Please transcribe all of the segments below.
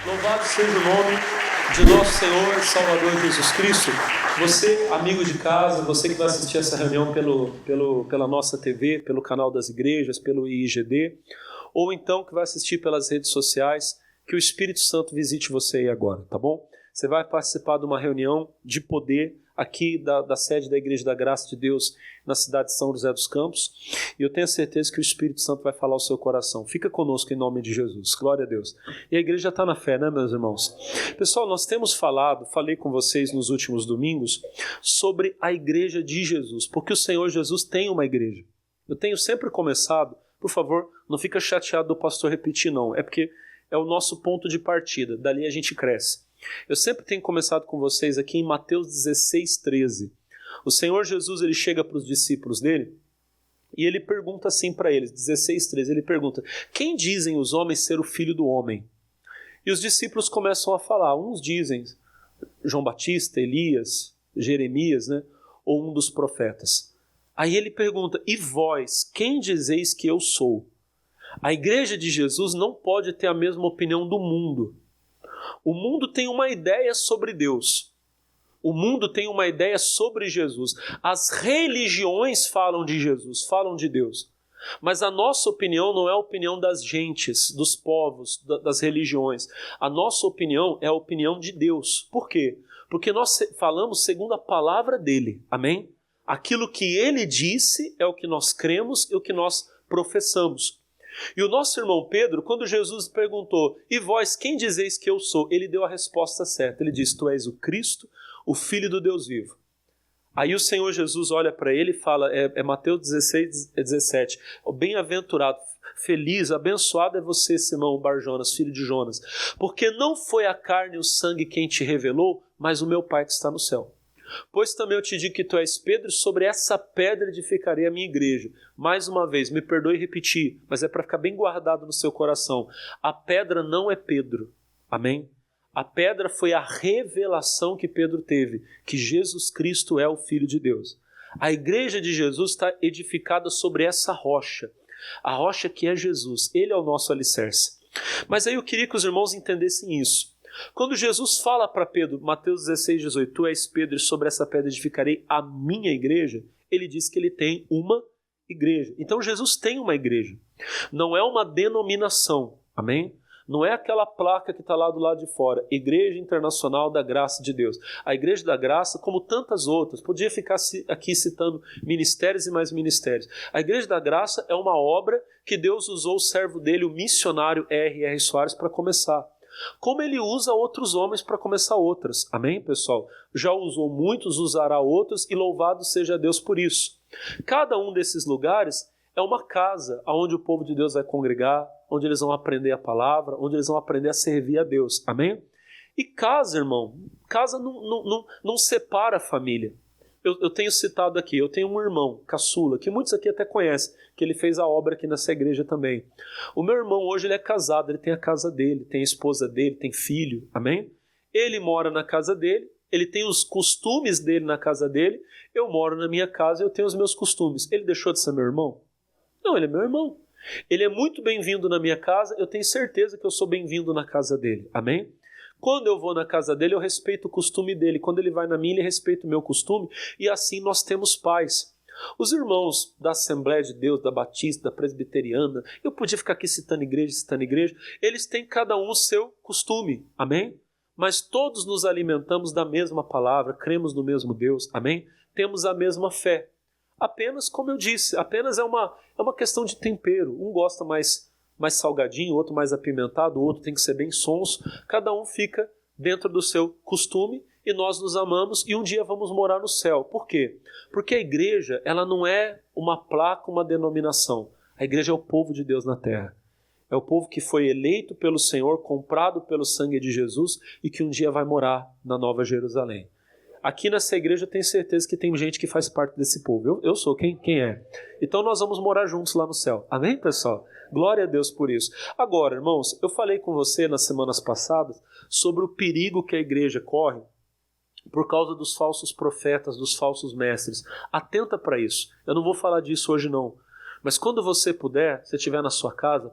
Louvado seja o nome de nosso Senhor e Salvador Jesus Cristo. Você, amigo de casa, você que vai assistir essa reunião pela nossa TV, pelo canal das igrejas, pelo IIGD, ou então que vai assistir pelas redes sociais, que o Espírito Santo visite você aí agora, tá bom? Você vai participar de uma reunião de poder aqui da sede da Igreja da Graça de Deus na cidade de São José dos Campos, e eu tenho certeza que o Espírito Santo vai falar ao seu coração. Fica conosco em nome de Jesus, glória a Deus. E a igreja está na fé, né, meus irmãos? Pessoal, nós temos falei com vocês nos últimos domingos sobre a igreja de Jesus, porque o Senhor Jesus tem uma igreja. Eu tenho sempre começado, por favor, não fica chateado do pastor repetir não, é porque é o nosso ponto de partida, dali a gente cresce. Eu sempre tenho começado com vocês aqui em Mateus 16:13. O Senhor Jesus, ele chega para os discípulos dele e ele pergunta assim para eles, 16:13, ele pergunta: quem dizem os homens ser o filho do homem? E os discípulos começam a falar, uns dizem João Batista, Elias, Jeremias, né? Ou um dos profetas. Aí ele pergunta: e vós, quem dizeis que eu sou? A igreja de Jesus não pode ter a mesma opinião do mundo. O mundo tem uma ideia sobre Deus. O mundo tem uma ideia sobre Jesus. As religiões falam de Jesus, falam de Deus. Mas a nossa opinião não é a opinião das gentes, dos povos, das religiões. A nossa opinião é a opinião de Deus. Por quê? Porque nós falamos segundo a palavra dele. Amém? Aquilo que ele disse é o que nós cremos e o que nós professamos. E o nosso irmão Pedro, quando Jesus perguntou: e vós, quem dizeis que eu sou? Ele deu a resposta certa. Ele disse: tu és o Cristo, o Filho do Deus vivo. Aí o Senhor Jesus olha para ele e fala, Mateus 16:17, bem-aventurado, feliz, abençoado é você, Simão Bar-Jonas, filho de Jonas, porque não foi a carne e o sangue quem te revelou, mas o meu Pai que está no céu. Pois também eu te digo que tu és Pedro, sobre essa pedra edificarei a minha igreja. Mais uma vez, me perdoe repetir, mas é para ficar bem guardado no seu coração. A pedra não é Pedro, amém? A pedra foi a revelação que Pedro teve, que Jesus Cristo é o Filho de Deus. A igreja de Jesus está edificada sobre essa rocha, a rocha que é Jesus, ele é o nosso alicerce. Mas aí eu queria que os irmãos entendessem isso. Quando Jesus fala para Pedro, Mateus 16:18, tu és Pedro e sobre essa pedra edificarei a minha igreja, ele diz que ele tem uma igreja. Então Jesus tem uma igreja. Não é uma denominação, amém? Não é aquela placa que está lá do lado de fora, Igreja Internacional da Graça de Deus. A Igreja da Graça, como tantas outras, podia ficar aqui citando ministérios e mais ministérios. A Igreja da Graça é uma obra que Deus usou o servo dele, o missionário R.R. Soares, para começar. Como ele usa outros homens para começar outras. Amém, pessoal? Já usou muitos, usará outros, e louvado seja Deus por isso. Cada um desses lugares é uma casa onde o povo de Deus vai congregar, onde eles vão aprender a palavra, onde eles vão aprender a servir a Deus. Amém? E casa, irmão, casa não separa a família. Eu tenho citado aqui, eu tenho um irmão, caçula, que muitos aqui até conhecem, que ele fez a obra aqui nessa igreja também. O meu irmão hoje ele é casado, ele tem a casa dele, tem a esposa dele, tem filho, amém? Ele mora na casa dele, ele tem os costumes dele na casa dele, eu moro na minha casa e eu tenho os meus costumes. Ele deixou de ser meu irmão? Não, ele é meu irmão. Ele é muito bem-vindo na minha casa, eu tenho certeza que eu sou bem-vindo na casa dele, amém? Quando eu vou na casa dele, eu respeito o costume dele. Quando ele vai na minha, ele respeita o meu costume. E assim nós temos paz. Os irmãos da Assembleia de Deus, da Batista, da Presbiteriana, eu podia ficar aqui citando igreja, eles têm cada um o seu costume, amém? Mas todos nos alimentamos da mesma palavra, cremos no mesmo Deus, amém? Temos a mesma fé. Apenas, como eu disse, apenas é uma questão de tempero. Um gosta mais salgadinho, outro mais apimentado, o outro tem que ser bem sonso. Cada um fica dentro do seu costume e nós nos amamos e um dia vamos morar no céu. Por quê? Porque a igreja, ela não é uma placa, uma denominação. A igreja é o povo de Deus na terra. É o povo que foi eleito pelo Senhor, comprado pelo sangue de Jesus e que um dia vai morar na Nova Jerusalém. Aqui nessa igreja eu tenho certeza que tem gente que faz parte desse povo. Eu sou, quem é? Então nós vamos morar juntos lá no céu. Amém, pessoal? Glória a Deus por isso. Agora, irmãos, eu falei com você nas semanas passadas sobre o perigo que a igreja corre por causa dos falsos profetas, dos falsos mestres. Atenta para isso. Eu não vou falar disso hoje não. Mas quando você puder, se estiver na sua casa,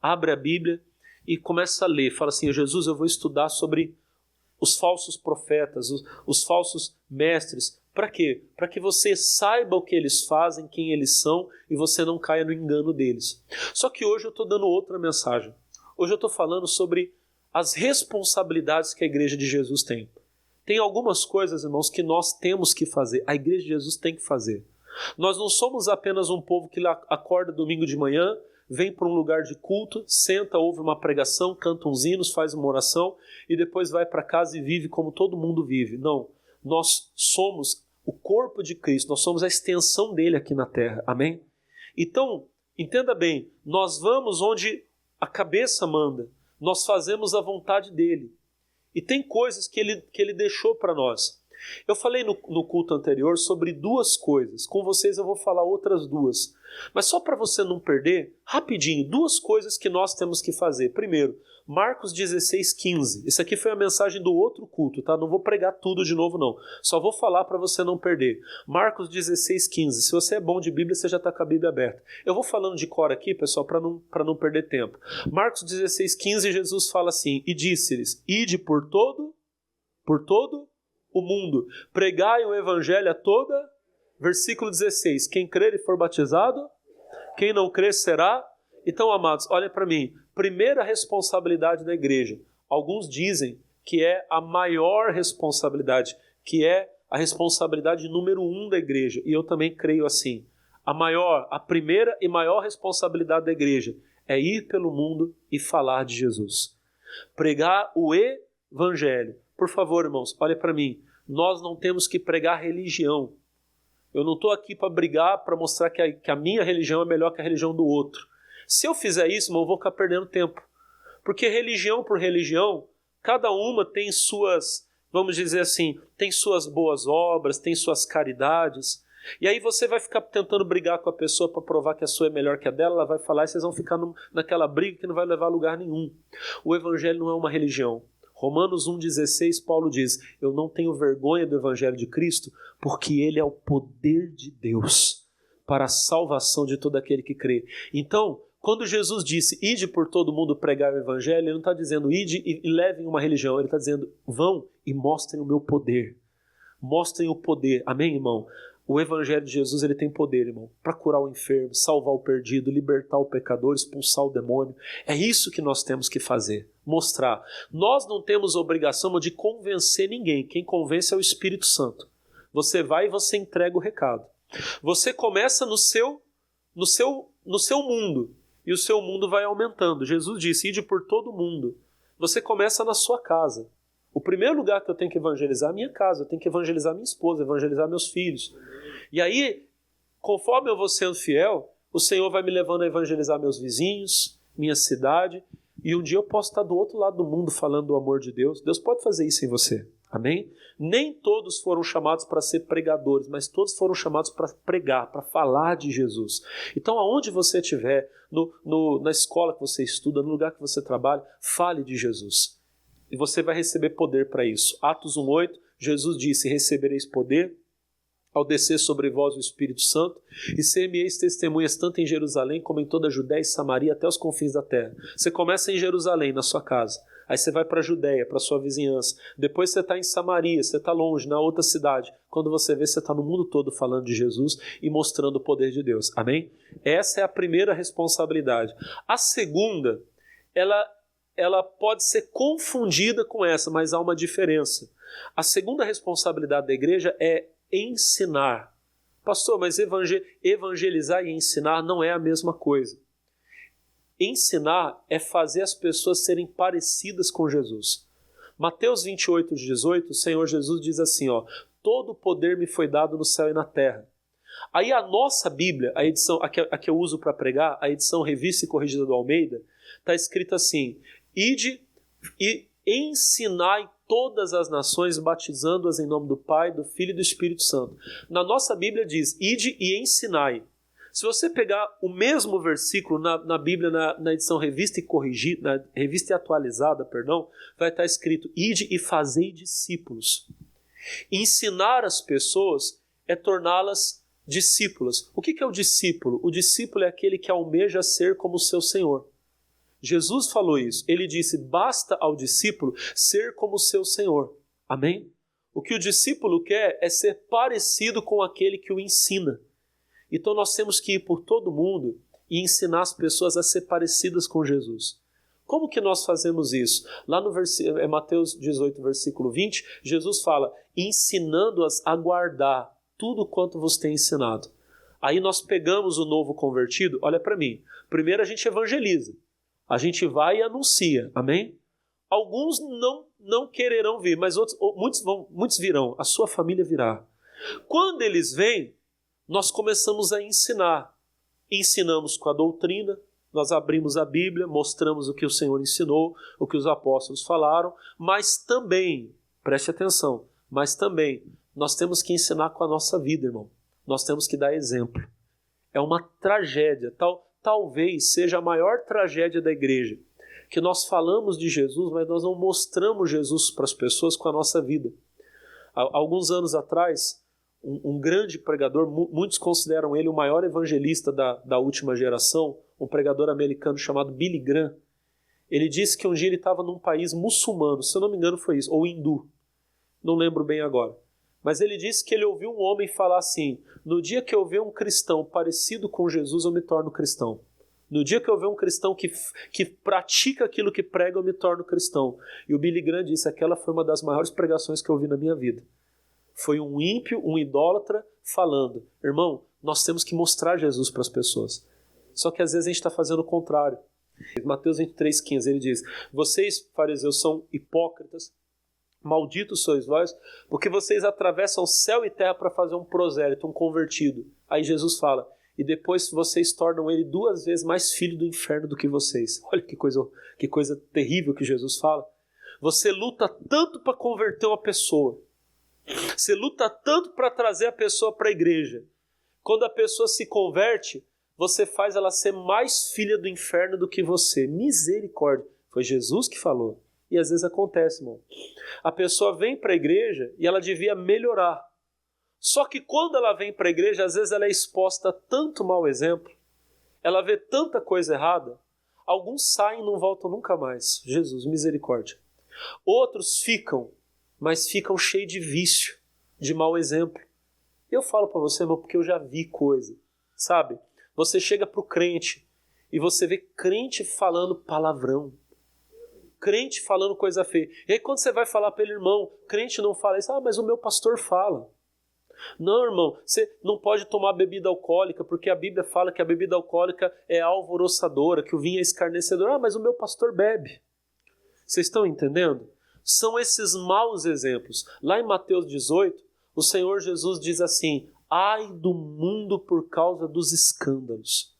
abre a Bíblia e começa a ler. Fala assim, Jesus, eu vou estudar sobre os falsos profetas, os falsos mestres. Para quê? Para que você saiba o que eles fazem, quem eles são, e você não caia no engano deles. Só que hoje eu estou dando outra mensagem. Hoje eu estou falando sobre as responsabilidades que a Igreja de Jesus tem. Tem algumas coisas, irmãos, que nós temos que fazer. A Igreja de Jesus tem que fazer. Nós não somos apenas um povo que acorda domingo de manhã, vem para um lugar de culto, senta, ouve uma pregação, canta uns hinos, faz uma oração e depois vai para casa e vive como todo mundo vive. Não, nós somos o corpo de Cristo, nós somos a extensão dele aqui na terra, amém? Então, entenda bem, nós vamos onde a cabeça manda, nós fazemos a vontade dele. E tem coisas que ele deixou para nós. Eu falei no culto anterior sobre duas coisas. Com vocês eu vou falar outras duas. Mas só para você não perder, rapidinho, duas coisas que nós temos que fazer. Primeiro, Marcos 16:15. Isso aqui foi a mensagem do outro culto, tá? Não vou pregar tudo de novo, não. Só vou falar para você não perder. Marcos 16:15. Se você é bom de Bíblia, você já está com a Bíblia aberta. Eu vou falando de cor aqui, pessoal, para não perder tempo. Marcos 16:15, Jesus fala assim, e disse-lhes, ide por todo o mundo, pregai o evangelho a toda, versículo 16, quem crer e for batizado, quem não crer será. Então, amados, olhem para mim, primeira responsabilidade da igreja, alguns dizem que é a maior responsabilidade, que é a responsabilidade número 1 da igreja, e eu também creio assim, a primeira e maior responsabilidade da igreja é ir pelo mundo e falar de Jesus, pregar o evangelho. Por favor, irmãos, olha para mim. Nós não temos que pregar religião. Eu não estou aqui para brigar, para mostrar que a minha religião é melhor que a religião do outro. Se eu fizer isso, irmão, eu vou ficar perdendo tempo. Porque religião por religião, cada uma tem suas, vamos dizer assim, tem suas boas obras, tem suas caridades. E aí você vai ficar tentando brigar com a pessoa para provar que a sua é melhor que a dela, ela vai falar e vocês vão ficar naquela briga que não vai levar a lugar nenhum. O evangelho não é uma religião. Romanos 1,16, Paulo diz, eu não tenho vergonha do Evangelho de Cristo, porque ele é o poder de Deus para a salvação de todo aquele que crê. Então, quando Jesus disse, ide por todo mundo pregar o Evangelho, ele não está dizendo, ide e levem uma religião, ele está dizendo, vão e mostrem o meu poder. Mostrem o poder, amém, irmão? O Evangelho de Jesus, ele tem poder, irmão, para curar o enfermo, salvar o perdido, libertar o pecador, expulsar o demônio. É isso que nós temos que fazer, mostrar. Nós não temos obrigação de convencer ninguém. Quem convence é o Espírito Santo. Você vai e você entrega o recado. Você começa no seu mundo, e o seu mundo vai aumentando. Jesus disse, ide por todo o mundo. Você começa na sua casa. O primeiro lugar que eu tenho que evangelizar é a minha casa, eu tenho que evangelizar minha esposa, evangelizar meus filhos. E aí, conforme eu vou sendo fiel, o Senhor vai me levando a evangelizar meus vizinhos, minha cidade, e um dia eu posso estar do outro lado do mundo falando do amor de Deus. Deus pode fazer isso em você, amém? Nem todos foram chamados para ser pregadores, mas todos foram chamados para pregar, para falar de Jesus. Então, aonde você estiver, na escola que você estuda, no lugar que você trabalha, fale de Jesus. E você vai receber poder para isso. Atos 1,8, Jesus disse, recebereis poder ao descer sobre vós o Espírito Santo, e ser-me-eis testemunhas tanto em Jerusalém como em toda a Judéia e Samaria até os confins da terra. Você começa em Jerusalém, na sua casa. Aí você vai para a Judéia, para a sua vizinhança. Depois você está em Samaria, você está longe, na outra cidade. Quando você vê, você está no mundo todo falando de Jesus e mostrando o poder de Deus. Amém? Essa é a primeira responsabilidade. A segunda, ela pode ser confundida com essa, mas há uma diferença. A segunda responsabilidade da igreja é ensinar. Pastor, mas evangelizar e ensinar não é a mesma coisa. Ensinar é fazer as pessoas serem parecidas com Jesus. Mateus 28:18, o Senhor Jesus diz assim, todo o poder me foi dado no céu e na terra. Aí a nossa Bíblia, a edição, a que eu uso para pregar, a edição Revista e Corrigida do Almeida, está escrito assim, ide e ensinai todas as nações, batizando-as em nome do Pai, do Filho e do Espírito Santo. Na nossa Bíblia diz, ide e ensinai. Se você pegar o mesmo versículo na Bíblia, na edição Revista e Corrigida, na Revista e Atualizada, vai estar escrito, ide e fazei discípulos. Ensinar as pessoas é torná-las discípulas. O que é o discípulo? O discípulo é aquele que almeja ser como o seu Senhor. Jesus falou isso. Ele disse, basta ao discípulo ser como o seu Senhor. Amém? O que o discípulo quer é ser parecido com aquele que o ensina. Então nós temos que ir por todo mundo e ensinar as pessoas a ser parecidas com Jesus. Como que nós fazemos isso? Lá no Mateus 18, versículo 20, Jesus fala, ensinando-as a guardar tudo quanto vos tem ensinado. Aí nós pegamos o novo convertido, olha para mim, primeiro a gente evangeliza, a gente vai e anuncia, amém? Alguns não quererão vir, mas muitos virão, a sua família virá. Quando eles vêm, nós começamos a ensinar. Ensinamos com a doutrina, nós abrimos a Bíblia, mostramos o que o Senhor ensinou, o que os apóstolos falaram, mas também, preste atenção, mas também nós temos que ensinar com a nossa vida, irmão. Nós temos que dar exemplo. É uma tragédia, talvez seja a maior tragédia da igreja, que nós falamos de Jesus, mas nós não mostramos Jesus para as pessoas com a nossa vida. Há alguns anos atrás, um grande pregador, muitos consideram ele o maior evangelista da última geração, um pregador americano chamado Billy Graham. Ele disse que um dia ele estava num país muçulmano, se eu não me engano foi isso, ou hindu, não lembro bem agora. Mas ele disse que ele ouviu um homem falar assim, no dia que eu ver um cristão parecido com Jesus, eu me torno cristão. No dia que eu ver um cristão que pratica aquilo que prega, eu me torno cristão. E o Billy Graham disse, aquela foi uma das maiores pregações que eu ouvi na minha vida. Foi um ímpio, um idólatra, falando, irmão, nós temos que mostrar Jesus para as pessoas. Só que às vezes a gente está fazendo o contrário. Mateus 23,15, ele diz, vocês, fariseus, são hipócritas, malditos sois vós, porque vocês atravessam céu e terra para fazer um prosélito, um convertido. Aí Jesus fala, e depois vocês tornam ele 2 vezes mais filho do inferno do que vocês. Olha que coisa terrível que Jesus fala. Você luta tanto para converter uma pessoa, você luta tanto para trazer a pessoa para a igreja. Quando a pessoa se converte, você faz ela ser mais filha do inferno do que você. Misericórdia. Foi Jesus que falou. E às vezes acontece, irmão. A pessoa vem para a igreja e ela devia melhorar. Só que quando ela vem para a igreja, às vezes ela é exposta a tanto mau exemplo, ela vê tanta coisa errada, alguns saem e não voltam nunca mais. Jesus, misericórdia. Outros ficam, mas ficam cheios de vício, de mau exemplo. Eu falo para você, irmão, porque eu já vi coisa, sabe? Você chega para o crente e você vê crente falando palavrão, crente falando coisa feia. E aí quando você vai falar para ele, irmão, crente não fala isso, mas o meu pastor fala. Não, irmão, você não pode tomar bebida alcoólica, porque a Bíblia fala que a bebida alcoólica é alvoroçadora, que o vinho é escarnecedor. Mas o meu pastor bebe. Vocês estão entendendo? São esses maus exemplos. Lá em Mateus 18, o Senhor Jesus diz assim, ai do mundo por causa dos escândalos.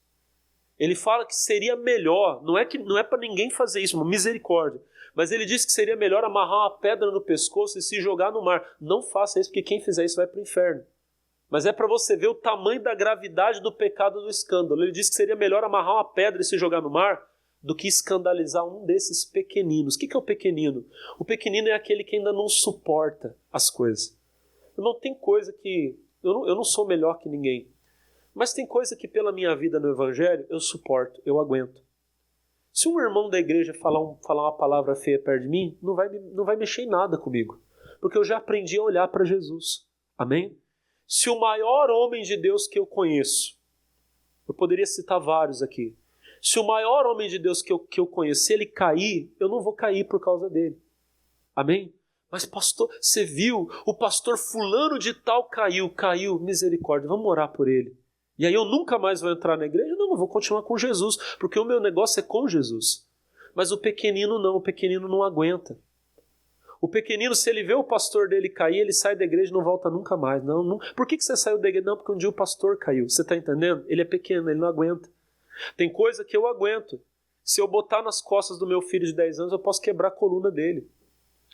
Ele fala que seria melhor, não é para ninguém fazer isso, uma misericórdia, mas ele diz que seria melhor amarrar uma pedra no pescoço e se jogar no mar. Não faça isso, porque quem fizer isso vai para o inferno. Mas é para você ver o tamanho da gravidade do pecado do escândalo. Ele diz que seria melhor amarrar uma pedra e se jogar no mar do que escandalizar um desses pequeninos. O que é o pequenino? O pequenino é aquele que ainda não suporta as coisas. Não tem coisa que... Eu não sou melhor que ninguém. Mas tem coisa que pela minha vida no Evangelho eu suporto, eu aguento. Se um irmão da igreja falar uma palavra feia perto de mim, não vai mexer em nada comigo. Porque eu já aprendi a olhar para Jesus. Amém? Se o maior homem de Deus que eu conheço, eu poderia citar vários aqui. Se o maior homem de Deus que eu conheço, se ele cair, eu não vou cair por causa dele. Amém? Mas pastor, você viu? O pastor fulano de tal caiu, misericórdia, vamos orar por ele. E aí eu nunca mais vou entrar na igreja? Não, eu vou continuar com Jesus, porque o meu negócio é com Jesus. Mas o pequenino não aguenta. O pequenino, se ele vê o pastor dele cair, ele sai da igreja e não volta nunca mais. Não. Por que você saiu da igreja? Não, porque um dia o pastor caiu. Você está entendendo? Ele é pequeno, ele não aguenta. Tem coisa que eu aguento. Se eu botar nas costas do meu filho de 10 anos, eu posso quebrar a coluna dele.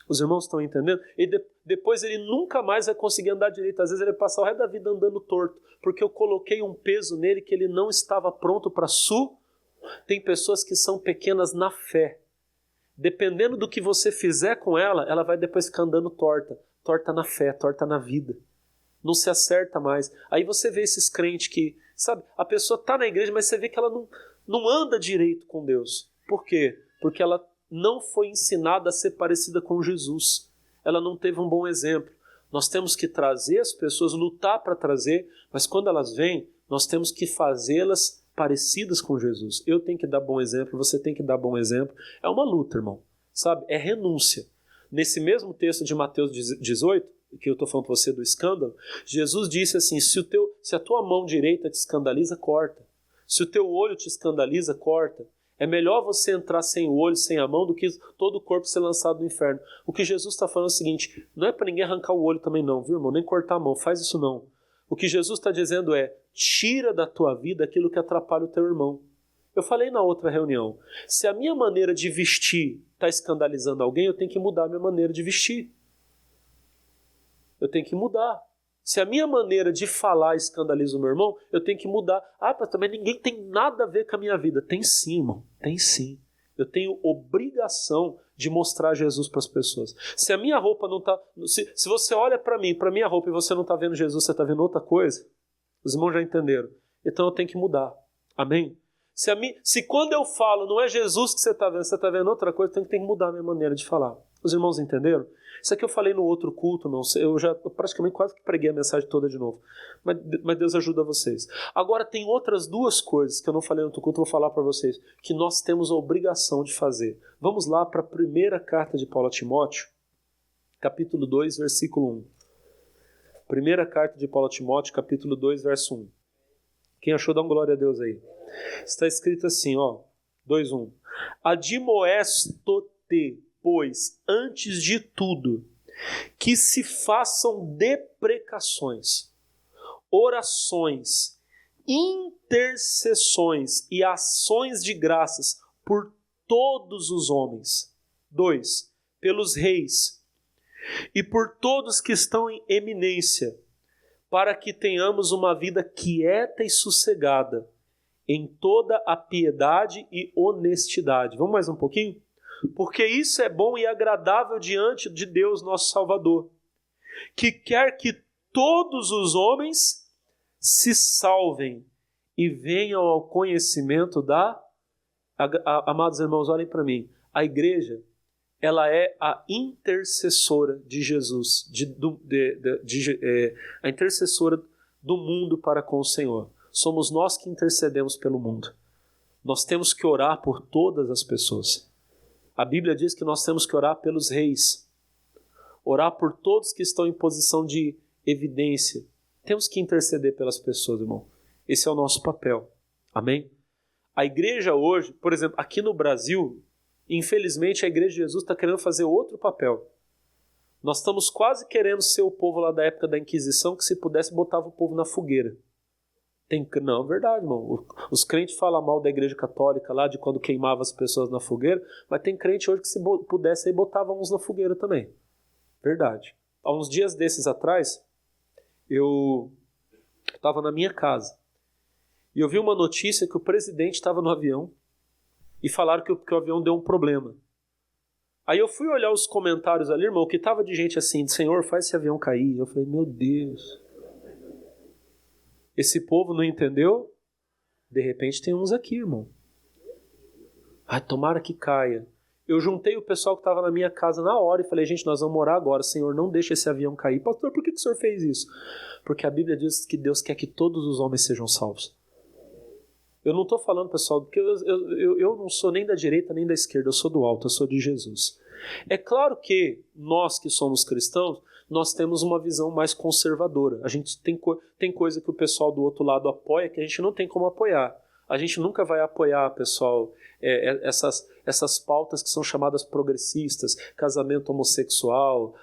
Os irmãos estão entendendo? E depois ele nunca mais vai conseguir andar direito. Às vezes ele vai passar o resto da vida andando torto, porque eu coloquei um peso nele que ele não estava pronto para Tem pessoas que são pequenas na fé. Dependendo do que você fizer com ela, ela vai depois ficar andando torta. Torta na fé, torta na vida. Não se acerta mais. Aí você vê esses crentes que, sabe, a pessoa está na igreja, mas você vê que ela não anda direito com Deus. Por quê? Porque ela não foi ensinada a ser parecida com Jesus. Ela não teve um bom exemplo. Nós temos que trazer as pessoas, lutar para trazer, mas quando elas vêm, nós temos que fazê-las parecidas com Jesus. Eu tenho que dar bom exemplo, você tem que dar bom exemplo. É uma luta, irmão. Sabe? É renúncia. Nesse mesmo texto de Mateus 18, que eu estou falando para você do escândalo, Jesus disse assim, se a tua mão direita te escandaliza, corta. Se o teu olho te escandaliza, corta. É melhor você entrar sem o olho, sem a mão, do que todo o corpo ser lançado no inferno. O que Jesus está falando é o seguinte, não é para ninguém arrancar o olho também não, viu, irmão? Nem cortar a mão, faz isso não. O que Jesus está dizendo é, tira da tua vida aquilo que atrapalha o teu irmão. Eu falei na outra reunião, se a minha maneira de vestir está escandalizando alguém, eu tenho que mudar a minha maneira de vestir. Eu tenho que mudar. Se a minha maneira de falar escandaliza o meu irmão, eu tenho que mudar. Ah, mas também ninguém tem nada a ver com a minha vida. Tem sim, irmão. Tem sim. Eu tenho obrigação de mostrar Jesus para as pessoas. Se a minha roupa não está... Se você olha para mim, para minha roupa, e você não está vendo Jesus, você está vendo outra coisa, os irmãos já entenderam. Então eu tenho que mudar. Amém? Se quando eu falo não é Jesus que você está vendo outra coisa, eu tenho que mudar a minha maneira de falar. Os irmãos entenderam? Isso aqui eu falei no outro culto, não sei, eu já praticamente quase que preguei a mensagem toda de novo. Mas Deus ajuda vocês. Agora tem outras duas coisas que eu não falei no outro culto, eu vou falar para vocês, que nós temos a obrigação de fazer. Vamos lá para a primeira carta de Paulo a Timóteo, capítulo 2, versículo 1. Primeira carta de Paulo a Timóteo, capítulo 2, verso 1. Quem achou, dá um glória a Deus aí. Está escrito assim, 2:1. Admoesto-te, pois, antes de tudo, que se façam deprecações, orações, intercessões e ações de graças por todos os homens. 2. Pelos reis e por todos que estão em eminência, para que tenhamos uma vida quieta e sossegada, em toda a piedade e honestidade. Vamos mais um pouquinho? Porque isso é bom e agradável diante de Deus, nosso Salvador, que quer que todos os homens se salvem e venham ao conhecimento da... Amados irmãos, olhem para mim. A igreja, ela é a intercessora de Jesus, a intercessora do mundo para com o Senhor. Somos nós que intercedemos pelo mundo. Nós temos que orar por todas as pessoas. A Bíblia diz que nós temos que orar pelos reis, orar por todos que estão em posição de evidência. Temos que interceder pelas pessoas, irmão. Esse é o nosso papel. Amém? A igreja hoje, por exemplo, aqui no Brasil, infelizmente a igreja de Jesus está querendo fazer outro papel. Nós estamos quase querendo ser o povo lá da época da Inquisição, que se pudesse botava o povo na fogueira. Não, é verdade, irmão. Os crentes falam mal da igreja católica lá, de quando queimava as pessoas na fogueira, mas tem crente hoje que se pudesse aí botava uns na fogueira também. Verdade. Há uns dias desses atrás, eu estava na minha casa e eu vi uma notícia que o presidente estava no avião e falaram que o avião deu um problema. Aí eu fui olhar os comentários ali, irmão, que estava de gente assim, Senhor, faz esse avião cair. Eu falei, meu Deus... Esse povo não entendeu? De repente tem uns aqui, irmão. Ai, tomara que caia. Eu juntei o pessoal que estava na minha casa na hora e falei, gente, nós vamos orar agora. Senhor, não deixa esse avião cair. Pastor, por que o senhor fez isso? Porque a Bíblia diz que Deus quer que todos os homens sejam salvos. Eu não estou falando, pessoal, porque eu não sou nem da direita nem da esquerda. Eu sou do alto, eu sou de Jesus. É claro que nós que somos cristãos, nós temos uma visão mais conservadora. A gente tem coisa que o pessoal do outro lado apoia que a gente não tem como apoiar. A gente nunca vai apoiar, pessoal, essas pautas que são chamadas progressistas, casamento homossexual,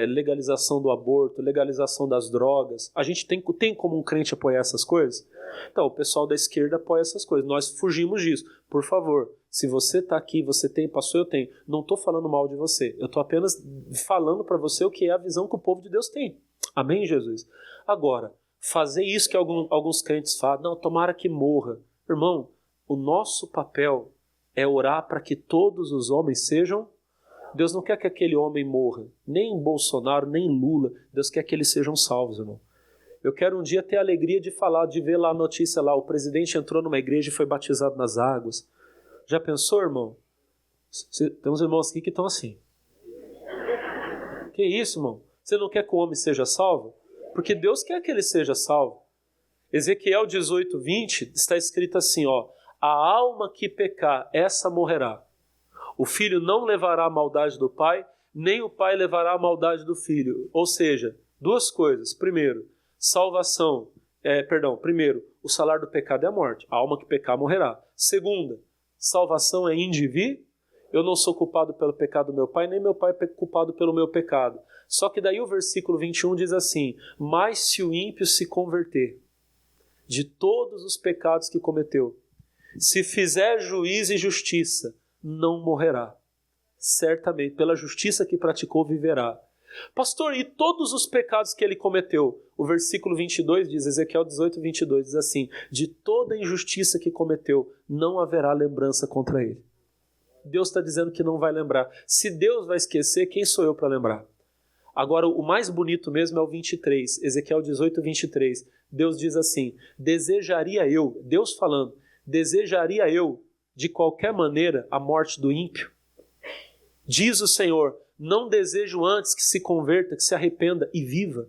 legalização do aborto, legalização das drogas. A gente tem como um crente apoiar essas coisas? Então, o pessoal da esquerda apoia essas coisas. Nós fugimos disso. Por favor, se você está aqui, você tem, pastor, eu tenho. Não estou falando mal de você. Eu estou apenas falando para você o que é a visão que o povo de Deus tem. Amém, Jesus? Agora, fazer isso que alguns crentes falam, não, tomara que morra. Irmão, o nosso papel é orar para que todos os homens sejam... Deus não quer que aquele homem morra, nem Bolsonaro, nem Lula. Deus quer que eles sejam salvos, irmão. Eu quero um dia ter a alegria de falar, de ver lá a notícia lá, o presidente entrou numa igreja e foi batizado nas águas. Já pensou, irmão? Tem uns irmãos aqui que estão assim. Que isso, irmão? Você não quer que o homem seja salvo? Porque Deus quer que ele seja salvo. Ezequiel 18, 20, está escrito assim, ó: a alma que pecar, essa morrerá. O filho não levará a maldade do pai, nem o pai levará a maldade do filho. Ou seja, duas coisas. Primeiro, primeiro, o salário do pecado é a morte. A alma que pecar morrerá. Segunda, salvação é indivíduo. Eu não sou culpado pelo pecado do meu pai, nem meu pai é culpado pelo meu pecado. Só que daí o versículo 21 diz assim: mas se o ímpio se converter de todos os pecados que cometeu, se fizer juízo e justiça, não morrerá. Certamente, pela justiça que praticou, viverá. Pastor, e todos os pecados que ele cometeu? O versículo 22 diz, Ezequiel 18, 22, diz assim: de toda injustiça que cometeu, não haverá lembrança contra ele. Deus está dizendo que não vai lembrar. Se Deus vai esquecer, quem sou eu para lembrar? Agora, o mais bonito mesmo é o 23, Ezequiel 18, 23. Deus diz assim: desejaria eu, Deus falando, desejaria eu, de qualquer maneira, a morte do ímpio? Diz o Senhor: não desejo antes que se converta, que se arrependa e viva.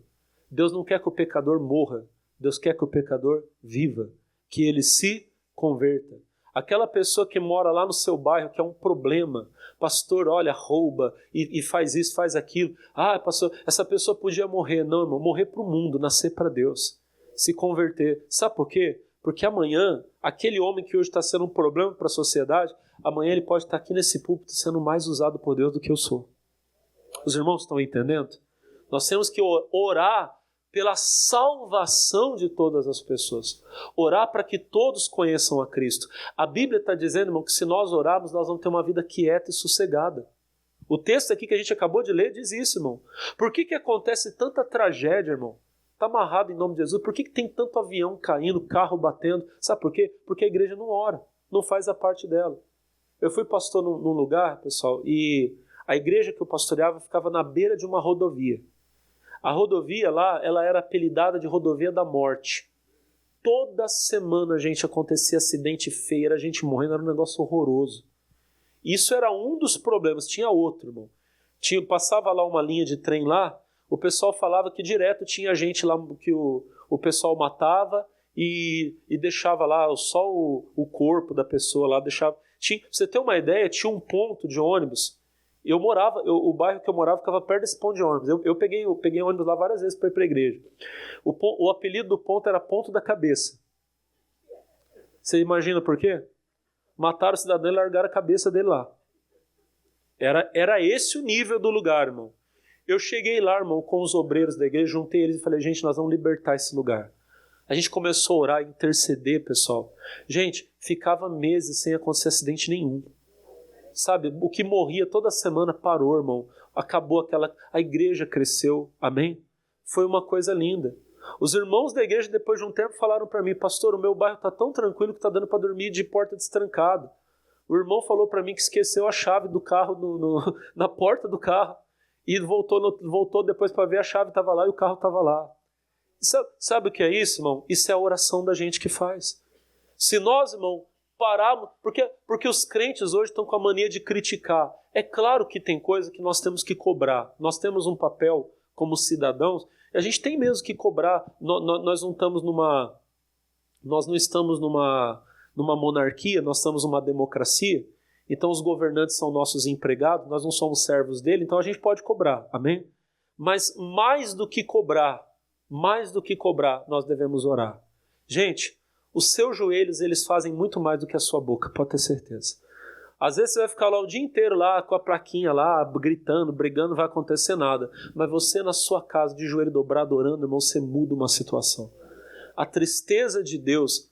Deus não quer que o pecador morra, Deus quer que o pecador viva, que ele se converta. Aquela pessoa que mora lá no seu bairro, que é um problema, pastor, olha, rouba e faz isso, faz aquilo. Ah, pastor, essa pessoa podia morrer. Não, irmão, morrer para o mundo, nascer para Deus, se converter. Sabe por quê? Porque amanhã, aquele homem que hoje está sendo um problema para a sociedade, amanhã ele pode estar aqui nesse púlpito sendo mais usado por Deus do que eu sou. Os irmãos estão entendendo? Nós temos que orar pela salvação de todas as pessoas. Orar para que todos conheçam a Cristo. A Bíblia está dizendo, irmão, que se nós orarmos, nós vamos ter uma vida quieta e sossegada. O texto aqui que a gente acabou de ler diz isso, irmão. Por que acontece tanta tragédia, irmão? Está amarrado em nome de Jesus. Por que tem tanto avião caindo, carro batendo? Sabe por quê? Porque a igreja não ora, não faz a parte dela. Eu fui pastor num lugar, pessoal, e a igreja que eu pastoreava ficava na beira de uma rodovia. A rodovia lá, ela era apelidada de rodovia da morte. Toda semana, gente, acontecia acidente feio, era gente morrendo, era um negócio horroroso. Isso era um dos problemas, tinha outro, irmão. Passava lá uma linha de trem lá, o pessoal falava que direto tinha gente lá que o pessoal matava e deixava lá só o corpo da pessoa lá, deixava. Pra você ter uma ideia, tinha um ponto de ônibus. O bairro que eu morava ficava perto desse ponto de ônibus. Eu peguei ônibus lá várias vezes para ir para a igreja. O apelido do ponto era Ponto da Cabeça. Você imagina por quê? Mataram o cidadão e largaram a cabeça dele lá. Era esse o nível do lugar, irmão. Eu cheguei lá, irmão, com os obreiros da igreja, juntei eles e falei: gente, nós vamos libertar esse lugar. A gente começou a orar, a interceder, pessoal. Gente, ficava meses sem acontecer acidente nenhum. Sabe, o que morria toda semana parou, irmão. Acabou a igreja cresceu, amém? Foi uma coisa linda. Os irmãos da igreja, depois de um tempo, falaram para mim: pastor, o meu bairro está tão tranquilo que está dando para dormir de porta destrancada. O irmão falou para mim que esqueceu a chave do carro na porta do carro e voltou depois para ver, a chave estava lá e o carro estava lá. Sabe o que é isso, irmão? Isso é a oração da gente que faz. Se nós, irmão, pararmos, porque os crentes hoje estão com a mania de criticar. É claro que tem coisa que nós temos que cobrar. Nós temos um papel como cidadãos, e a gente tem mesmo que cobrar. Nós não estamos numa monarquia, nós estamos numa democracia. Então os governantes são nossos empregados, nós não somos servos dele, então a gente pode cobrar, amém? Mas mais do que cobrar, nós devemos orar. Gente, os seus joelhos, eles fazem muito mais do que a sua boca, pode ter certeza. Às vezes você vai ficar lá o dia inteiro lá com a plaquinha lá, gritando, brigando, não vai acontecer nada. Mas você na sua casa, de joelho dobrado, orando, irmão, você muda uma situação. A tristeza de Deus,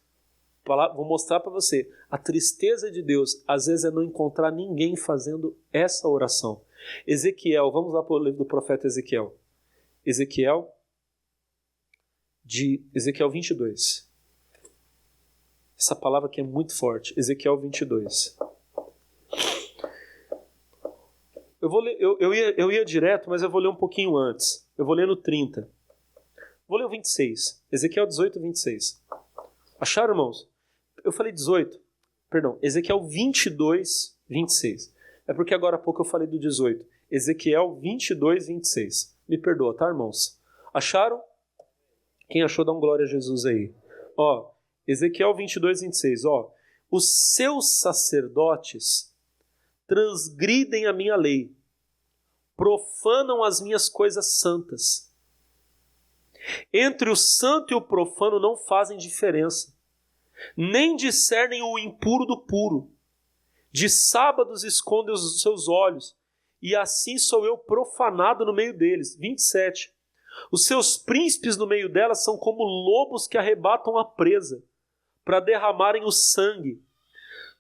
vou mostrar para você, a tristeza de Deus, às vezes, é não encontrar ninguém fazendo essa oração. Ezequiel, vamos lá para o livro do profeta Ezequiel. Ezequiel 22. Essa palavra aqui é muito forte. Ezequiel 22. Eu ia direto, mas eu vou ler um pouquinho antes. Eu vou ler no 30. Vou ler o 26. Ezequiel 18, 26. Acharam, irmãos? Eu falei 18. Perdão. Ezequiel 22, 26. É porque agora há pouco eu falei do 18. Ezequiel 22, 26. Me perdoa, tá, irmãos? Acharam? Quem achou, dá um glória a Jesus aí. Ó, Ezequiel 22, 26. Ó, os seus sacerdotes transgridem a minha lei, profanam as minhas coisas santas. Entre o santo e o profano não fazem diferença, nem discernem o impuro do puro. De sábados escondem os seus olhos, e assim sou eu profanado no meio deles. 27. Os seus príncipes no meio delas são como lobos que arrebatam a presa, para derramarem o sangue,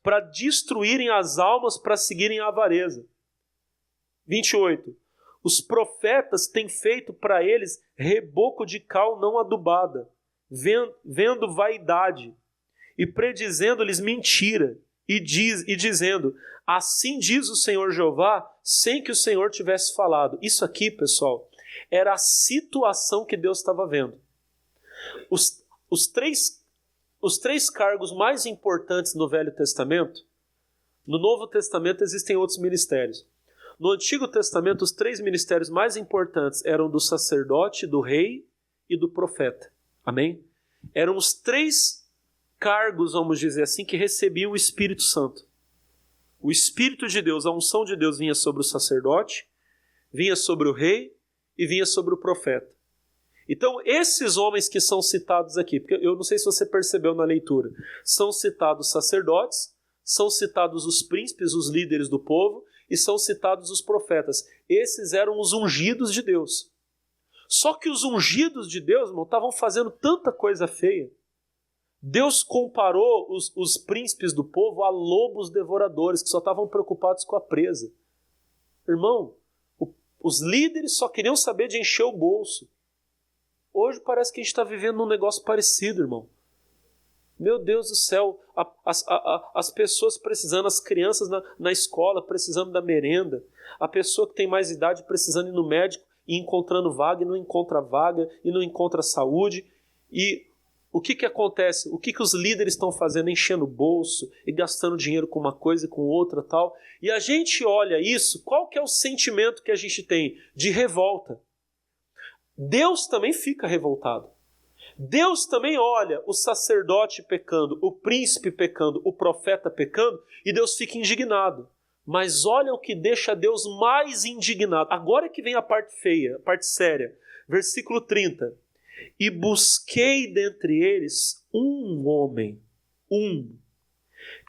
para destruírem as almas, para seguirem a avareza. 28. Os profetas têm feito para eles reboco de cal não adubada, vendo vaidade, e predizendo-lhes mentira, e dizendo, assim diz o Senhor Jeová, sem que o Senhor tivesse falado. Isso aqui, pessoal, era a situação que Deus estava vendo. Os três cargos mais importantes no Velho Testamento, no Novo Testamento existem outros ministérios. No Antigo Testamento, os 3 ministérios mais importantes eram do sacerdote, do rei e do profeta. Amém? Eram os 3 cargos, vamos dizer assim, que recebiam o Espírito Santo. O Espírito de Deus, a unção de Deus vinha sobre o sacerdote, vinha sobre o rei e vinha sobre o profeta. Então, esses homens que são citados aqui, porque eu não sei se você percebeu na leitura, são citados sacerdotes, são citados os príncipes, os líderes do povo, e são citados os profetas. Esses eram os ungidos de Deus. Só que os ungidos de Deus, irmão, estavam fazendo tanta coisa feia. Deus comparou os príncipes do povo a lobos devoradores, que só estavam preocupados com a presa. Irmão, os líderes só queriam saber de encher o bolso. Hoje parece que a gente está vivendo um negócio parecido, irmão. Meu Deus do céu, as pessoas precisando, as crianças na escola precisando da merenda, a pessoa que tem mais idade precisando ir no médico e encontrando vaga e não encontra vaga e não encontra saúde. E o que acontece? O que os líderes estão fazendo? Enchendo o bolso e gastando dinheiro com uma coisa e com outra tal. E a gente olha isso, qual que é o sentimento que a gente tem? De revolta. Deus também fica revoltado. Deus também olha o sacerdote pecando, o príncipe pecando, o profeta pecando, e Deus fica indignado. Mas olha o que deixa Deus mais indignado. Agora é que vem a parte feia, a parte séria. Versículo 30. E busquei dentre eles um homem,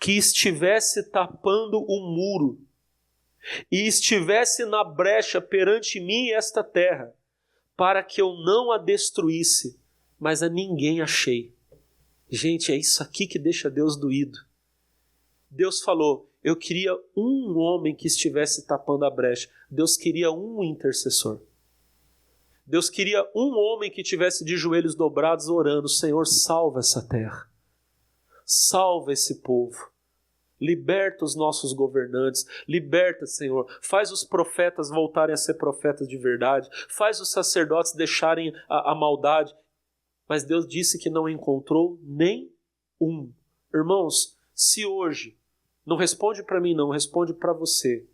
que estivesse tapando o muro, e estivesse na brecha perante mim esta terra, para que eu não a destruísse, mas a ninguém achei. Gente, é isso aqui que deixa Deus doído. Deus falou, eu queria um homem que estivesse tapando a brecha. Deus queria um intercessor. Deus queria um homem que estivesse de joelhos dobrados orando, Senhor, salva essa terra. Salva esse povo. Liberta os nossos governantes, liberta, Senhor, faz os profetas voltarem a ser profetas de verdade, faz os sacerdotes deixarem a maldade. Mas Deus disse que não encontrou nem um. Irmãos, se hoje, não responde para mim não, responde para você.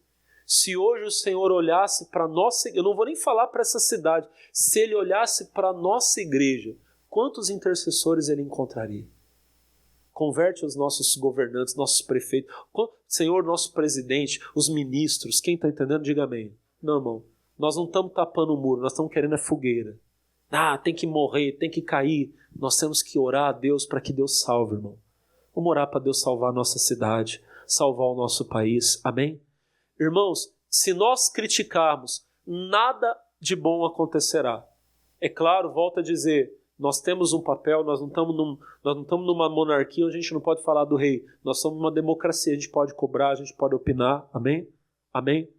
Se hoje o Senhor olhasse para a nossa, eu não vou nem falar para essa cidade, se Ele olhasse para a nossa igreja, quantos intercessores Ele encontraria? Converte os nossos governantes, nossos prefeitos, Senhor, nosso presidente, os ministros, quem está entendendo, diga amém. Não, irmão, nós não estamos tapando o muro, nós estamos querendo a fogueira. Tem que morrer, tem que cair. Nós temos que orar a Deus para que Deus salve, irmão. Vamos orar para Deus salvar a nossa cidade, salvar o nosso país, amém? Irmãos, se nós criticarmos, nada de bom acontecerá. É claro, volto a dizer, nós temos um papel, nós não estamos numa monarquia onde a gente não pode falar do rei. Nós somos uma democracia, a gente pode cobrar, a gente pode opinar, amém? Amém?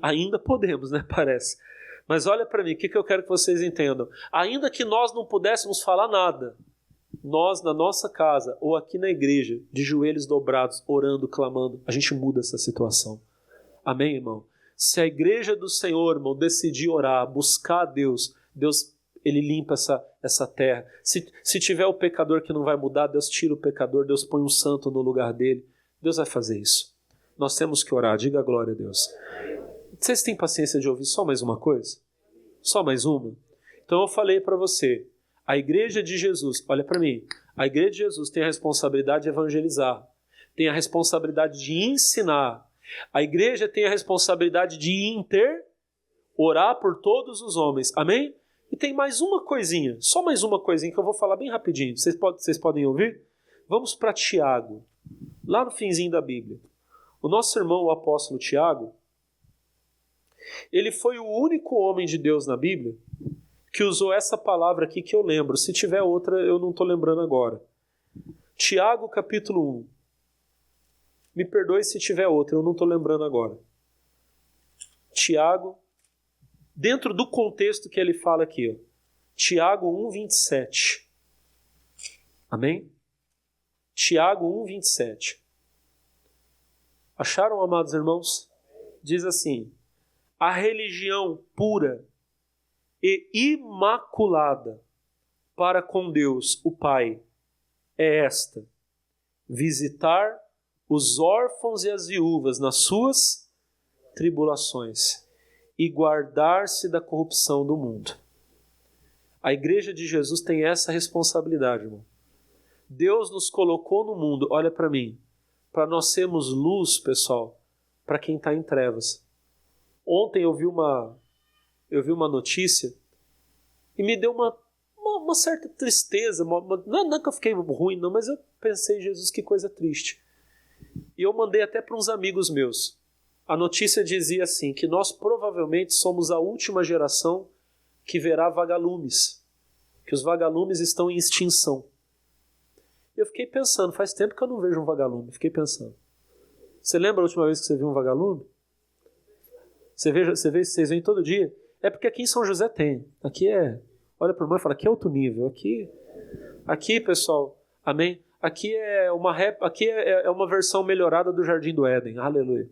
Ainda podemos, né? Parece. Mas olha para mim, o que eu quero que vocês entendam. Ainda que nós não pudéssemos falar nada, nós na nossa casa ou aqui na igreja, de joelhos dobrados, orando, clamando, a gente muda essa situação. Amém, irmão? Se a igreja do Senhor, irmão, decidir orar, buscar a Deus, Ele limpa essa terra. Se tiver o pecador que não vai mudar, Deus tira o pecador, Deus põe um santo no lugar dele. Deus vai fazer isso. Nós temos que orar, diga glória a Deus. Vocês têm paciência de ouvir só mais uma coisa? Só mais uma? Então eu falei para você, a igreja de Jesus, olha para mim, a igreja de Jesus tem a responsabilidade de evangelizar, tem a responsabilidade de ensinar, a igreja tem a responsabilidade de orar por todos os homens, amém? E tem mais uma coisinha, só mais uma coisinha que eu vou falar bem rapidinho, vocês podem ouvir? Vamos para Tiago, lá no finzinho da Bíblia. O nosso irmão, o apóstolo Tiago, ele foi o único homem de Deus na Bíblia que usou essa palavra aqui que eu lembro. Se tiver outra, eu não estou lembrando agora. Tiago, capítulo 1. Me perdoe se tiver outra, eu não estou lembrando agora. Tiago, dentro do contexto que ele fala aqui, ó. Tiago 1, 27. Amém? Tiago 1, 27. Acharam, amados irmãos? Diz assim: a religião pura e imaculada para com Deus, o Pai, é esta: visitar os órfãos e as viúvas nas suas tribulações e guardar-se da corrupção do mundo. A igreja de Jesus tem essa responsabilidade, irmão. Deus nos colocou no mundo, olha para mim, para nós sermos luz, pessoal, para quem está em trevas. Ontem eu vi uma notícia e me deu uma certa tristeza. Não é que eu fiquei ruim, não, mas eu pensei, Jesus, que coisa triste. E eu mandei até para uns amigos meus. A notícia dizia assim, que nós provavelmente somos a última geração que verá vagalumes, que os vagalumes estão em extinção. Eu fiquei pensando, faz tempo que eu não vejo um vagalume, fiquei pensando. Você lembra a última vez que você viu um vagalume? Vocês veem todo dia? É porque aqui em São José tem. Aqui olha para o irmão e fala, aqui é outro nível. Aqui, pessoal, amém? Aqui é uma versão melhorada do Jardim do Éden, aleluia.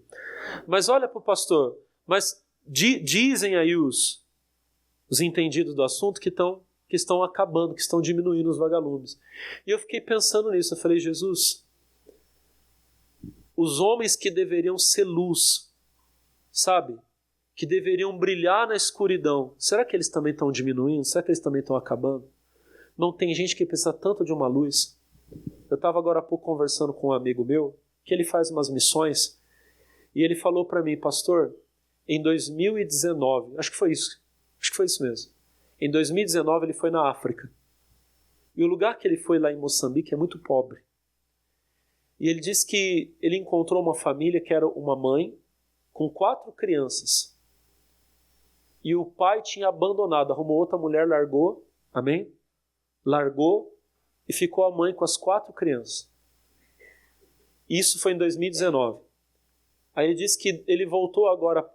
Mas olha para o pastor, mas dizem aí os entendidos do assunto que estão acabando, que estão diminuindo os vagalumes. E eu fiquei pensando nisso, eu falei, Jesus, os homens que deveriam ser luz, sabe? Que deveriam brilhar na escuridão, será que eles também estão diminuindo? Será que eles também estão acabando? Não tem gente que precisa tanto de uma luz. Eu estava agora há pouco conversando com um amigo meu, que ele faz umas missões, e ele falou para mim, pastor, em 2019, acho que foi isso mesmo. Em 2019 ele foi na África. E o lugar que ele foi lá em Moçambique é muito pobre. E ele disse que ele encontrou uma família que era uma mãe com 4 crianças. E o pai tinha abandonado, arrumou outra mulher, largou, amém? Largou e ficou a mãe com as 4 crianças. Isso foi em 2019. Aí ele disse que ele voltou agora,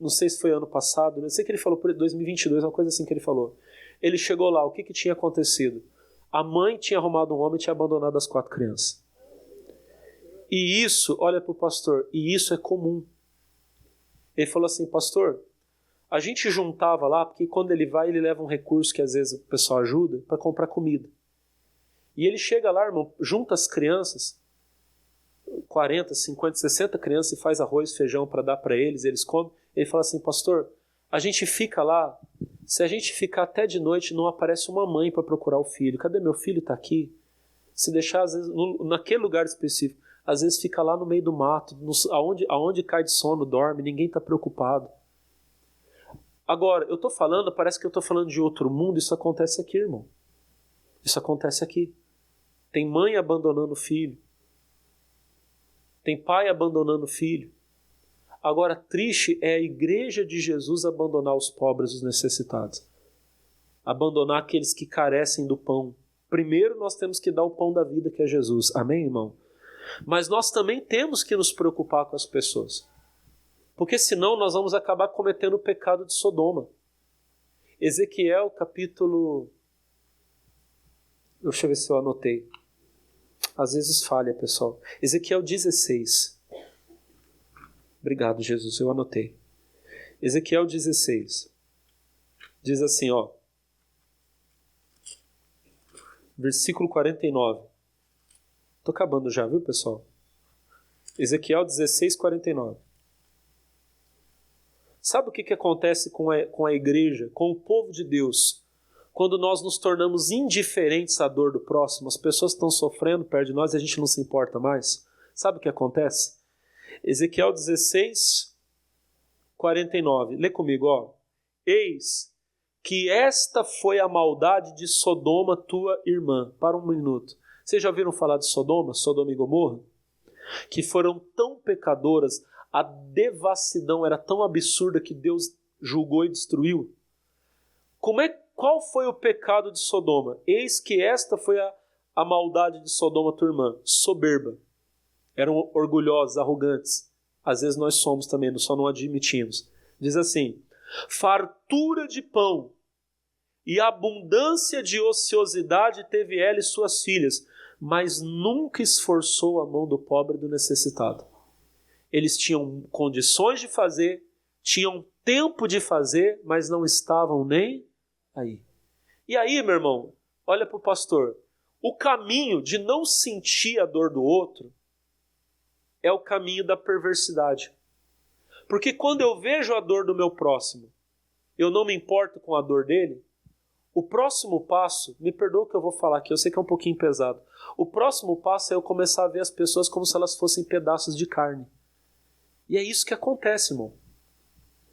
não sei se foi ano passado, não sei que ele falou por 2022, uma coisa assim que ele falou. Ele chegou lá, o que tinha acontecido? A mãe tinha arrumado um homem e tinha abandonado as 4 crianças. E isso, olha para o pastor, e isso é comum. Ele falou assim, pastor, a gente juntava lá, porque quando ele vai, ele leva um recurso que às vezes o pessoal ajuda para comprar comida. E ele chega lá, irmão, junta as crianças, 40, 50, 60 crianças, e faz arroz, feijão para dar para eles comem. Ele fala assim, pastor, a gente fica lá, se a gente ficar até de noite, não aparece uma mãe para procurar o filho. Cadê meu filho? Está aqui. Se deixar, às vezes, naquele lugar específico, às vezes fica lá no meio do mato, aonde cai de sono, dorme, ninguém está preocupado. Agora, eu estou falando, parece que eu estou falando de outro mundo, isso acontece aqui, irmão. Isso acontece aqui. Tem mãe abandonando o filho. Tem pai abandonando o filho. Agora, triste é a igreja de Jesus abandonar os pobres, os necessitados. Abandonar aqueles que carecem do pão. Primeiro nós temos que dar o pão da vida, que é Jesus. Amém, irmão? Mas nós também temos que nos preocupar com as pessoas. Porque senão nós vamos acabar cometendo o pecado de Sodoma. Ezequiel capítulo... Deixa eu ver se eu anotei. Às vezes falha, pessoal. Ezequiel 16. Obrigado, Jesus, eu anotei. Ezequiel 16. Diz assim, ó. Versículo 49. Estou acabando já, viu, pessoal? Ezequiel 16:49. Sabe o que acontece com a igreja, com o povo de Deus, quando nós nos tornamos indiferentes à dor do próximo? As pessoas estão sofrendo perto de nós e a gente não se importa mais. Sabe o que acontece? Ezequiel 16:49. Lê comigo, ó. Eis que esta foi a maldade de Sodoma, tua irmã. Para um minuto. Vocês já ouviram falar de Sodoma e Gomorra? Que foram tão pecadoras, a devassidão era tão absurda que Deus julgou e destruiu. Qual foi o pecado de Sodoma? Eis que esta foi a maldade de Sodoma, tua irmã. Soberba. Eram orgulhosos, arrogantes. Às vezes nós somos também, só não admitimos. Diz assim: fartura de pão e abundância de ociosidade teve ela e suas filhas, mas nunca esforçou a mão do pobre e do necessitado. Eles tinham condições de fazer, tinham tempo de fazer, mas não estavam nem aí. E aí, meu irmão, olha para o pastor. O caminho de não sentir a dor do outro é o caminho da perversidade. Porque quando eu vejo a dor do meu próximo, eu não me importo com a dor dele, o próximo passo, me perdoa o que eu vou falar aqui, eu sei que é um pouquinho pesado. O próximo passo é eu começar a ver as pessoas como se elas fossem pedaços de carne. E é isso que acontece, irmão.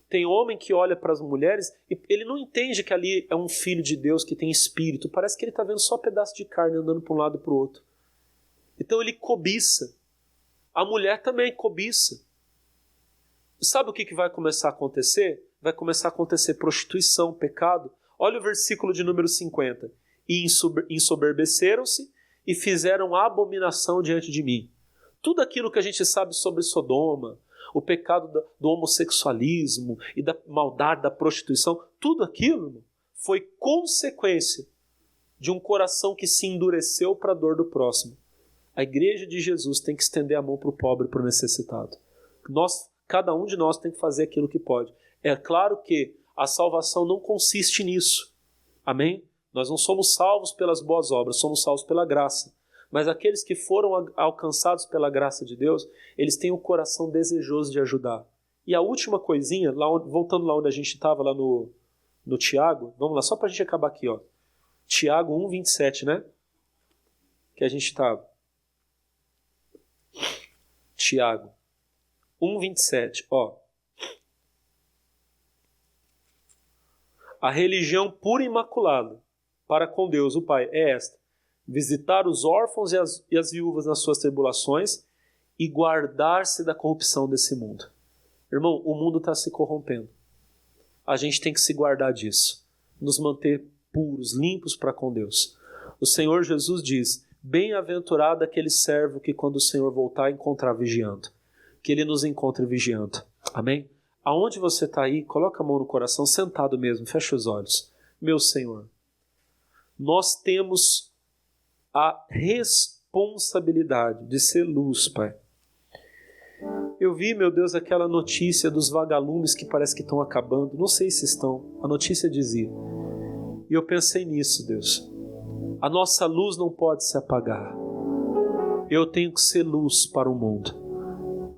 Tem homem que olha para as mulheres e ele não entende que ali é um filho de Deus que tem espírito. Parece que ele está vendo só pedaço de carne andando para um lado e para o outro. Então ele cobiça. A mulher também cobiça. Sabe o que vai começar a acontecer? Vai começar a acontecer prostituição, pecado. Olha o versículo de número 50. E ensoberbeceram-se e fizeram abominação diante de mim. Tudo aquilo que a gente sabe sobre Sodoma, o pecado do homossexualismo e da maldade, da prostituição, tudo aquilo foi consequência de um coração que se endureceu para a dor do próximo. A igreja de Jesus tem que estender a mão para o pobre e para o necessitado. Cada um de nós tem que fazer aquilo que pode. É claro que a salvação não consiste nisso. Amém? Nós não somos salvos pelas boas obras, somos salvos pela graça. Mas aqueles que foram alcançados pela graça de Deus, eles têm um coração desejoso de ajudar. E a última coisinha, voltando lá onde a gente estava, lá no Tiago, vamos lá, só para a gente acabar aqui, ó. Tiago 1:27, né? Que a gente estava. Tiago 1:27, ó. A religião pura e imaculada para com Deus, o Pai, é esta: visitar os órfãos e as viúvas nas suas tribulações e guardar-se da corrupção desse mundo. Irmão, o mundo está se corrompendo. A gente tem que se guardar disso. Nos manter puros, limpos para com Deus. O Senhor Jesus diz: bem-aventurado aquele servo que quando o Senhor voltar encontrar vigiando. Que Ele nos encontre vigiando. Amém? Aonde você está aí, coloca a mão no coração, sentado mesmo, fecha os olhos. Meu Senhor, nós temos a responsabilidade de ser luz, Pai. Eu vi, meu Deus, aquela notícia dos vagalumes que parece que estão acabando. Não sei se estão. A notícia dizia. E eu pensei nisso, Deus. A nossa luz não pode se apagar. Eu tenho que ser luz para o mundo.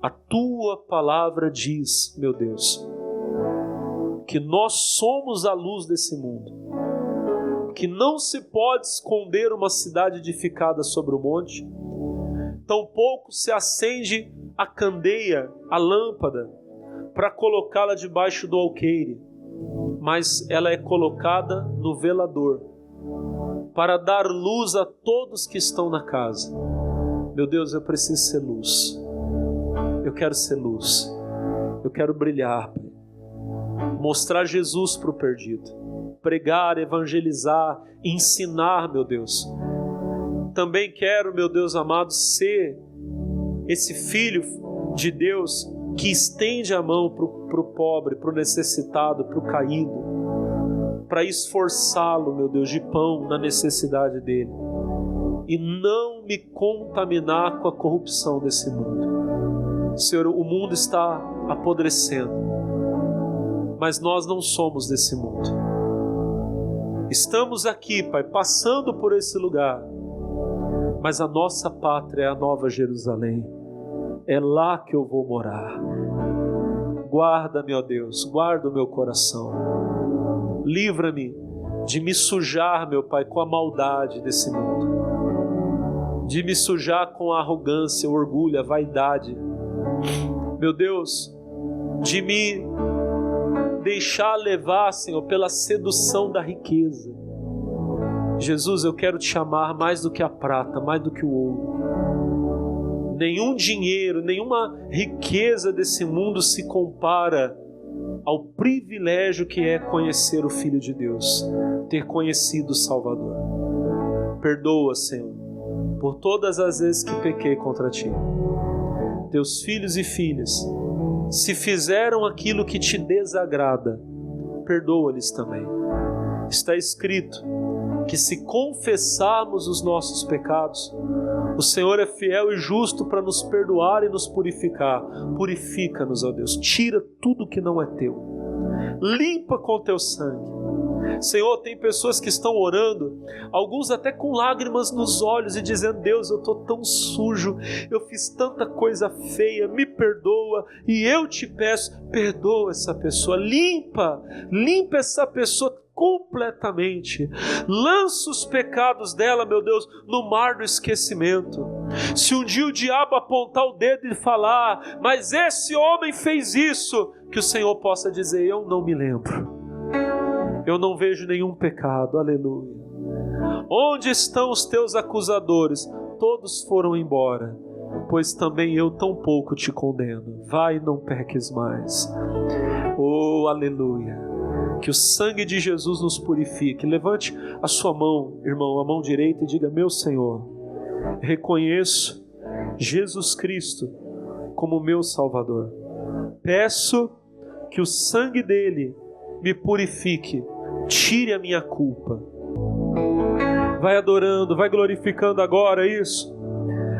A Tua palavra diz, meu Deus, que nós somos a luz desse mundo. Que não se pode esconder uma cidade edificada sobre o monte. Tampouco se acende a candeia, a lâmpada, para colocá-la debaixo do alqueire, mas ela é colocada no velador, para dar luz a todos que estão na casa. Meu Deus, eu preciso ser luz. Eu quero ser luz. Eu quero brilhar, Pai. Mostrar Jesus para o perdido. Pregar, evangelizar, ensinar, meu Deus. Também quero, meu Deus amado, ser esse filho de Deus que estende a mão para o pobre, para o necessitado, para o caído, para esforçá-lo, meu Deus, de pão na necessidade dele. E não me contaminar com a corrupção desse mundo. Senhor, o mundo está apodrecendo, mas nós não somos desse mundo. Estamos aqui, Pai, passando por esse lugar, mas a nossa pátria é a Nova Jerusalém, é lá que eu vou morar. Guarda-me, ó Deus, guarda o meu coração. Livra-me de me sujar, meu Pai, com a maldade desse mundo, de me sujar com a arrogância, o orgulho, a vaidade. Meu Deus, de me deixar levar, Senhor, pela sedução da riqueza. Jesus, eu quero te amar mais do que a prata, mais do que o ouro. Nenhum dinheiro, nenhuma riqueza desse mundo se compara ao privilégio que é conhecer o Filho de Deus, ter conhecido o Salvador. Perdoa, Senhor, por todas as vezes que pequei contra Ti. Teus filhos e filhas, se fizeram aquilo que Te desagrada, perdoa-lhes também. Está escrito que se confessarmos os nossos pecados, o Senhor é fiel e justo para nos perdoar e nos purificar. Purifica-nos, ó Deus, tira tudo que não é Teu, limpa com Teu sangue. Senhor, tem pessoas que estão orando, alguns até com lágrimas nos olhos e dizendo: Deus, eu estou tão sujo, eu fiz tanta coisa feia, me perdoa. E eu te peço, perdoa essa pessoa, limpa essa pessoa completamente. Lança os pecados dela, meu Deus, no mar do esquecimento. Se um dia o diabo apontar o dedo e falar: mas esse homem fez isso, que o Senhor possa dizer: eu não me lembro, eu não vejo nenhum pecado. Aleluia. Onde estão os teus acusadores? Todos foram embora, pois também eu tão pouco te condeno. Vai e não peques mais. Oh, aleluia. Que o sangue de Jesus nos purifique. Levante a sua mão, irmão, a mão direita, e diga: meu Senhor, reconheço Jesus Cristo como meu Salvador. Peço que o sangue dele me purifique, tire a minha culpa. Vai adorando, vai glorificando agora isso.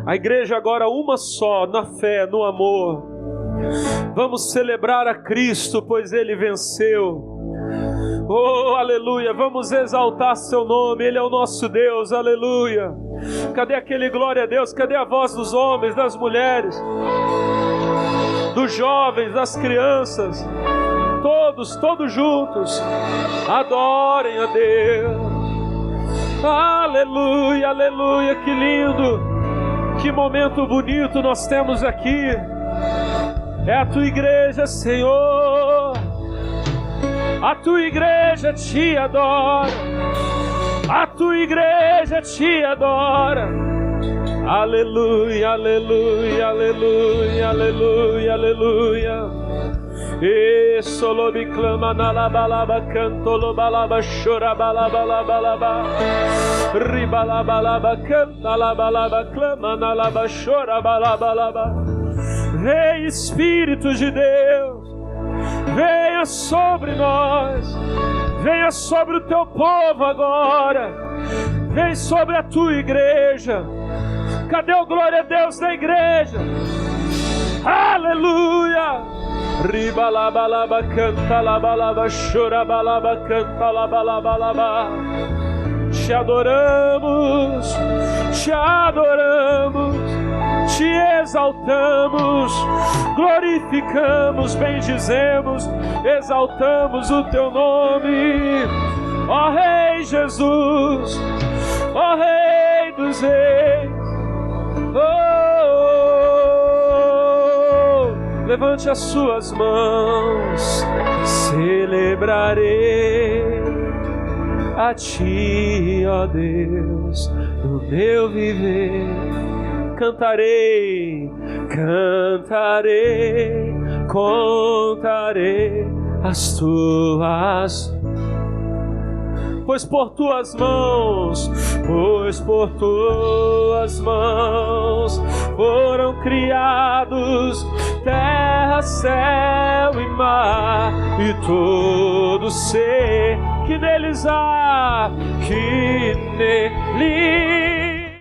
A igreja agora uma só, na fé, no amor. Vamos celebrar a Cristo, pois Ele venceu. Oh, aleluia, vamos exaltar seu nome, Ele é o nosso Deus, aleluia. Cadê aquele glória a Deus? Cadê a voz dos homens, das mulheres, dos jovens, das crianças? Todos juntos, adorem a Deus. Aleluia, aleluia, que lindo, que momento bonito nós temos aqui. É a tua igreja, Senhor. A tua igreja te adora. A tua igreja te adora. Aleluia, aleluia, aleluia, aleluia, aleluia. E solo me clama na labalaba, canto lo balaba, chora balaba, ribalabalaba, canta labalaba, clama na laba, chora balaba. Vem Espírito de Deus, venha sobre nós, venha sobre o teu povo agora, vem sobre a tua igreja. Cadê o glória a Deus da igreja? Aleluia! Ribalabalaba, canta labalaba, chora balaba, canta labalaba. Te adoramos, te exaltamos, glorificamos, bendizemos, exaltamos o teu nome, ó Rei Jesus, ó Rei dos Reis. Levante as suas mãos, celebrarei a Ti, ó Deus, no meu viver. Cantarei, contarei as Tuas, pois por Tuas mãos foram criados terra, céu e mar, e todo ser que neles há, que neles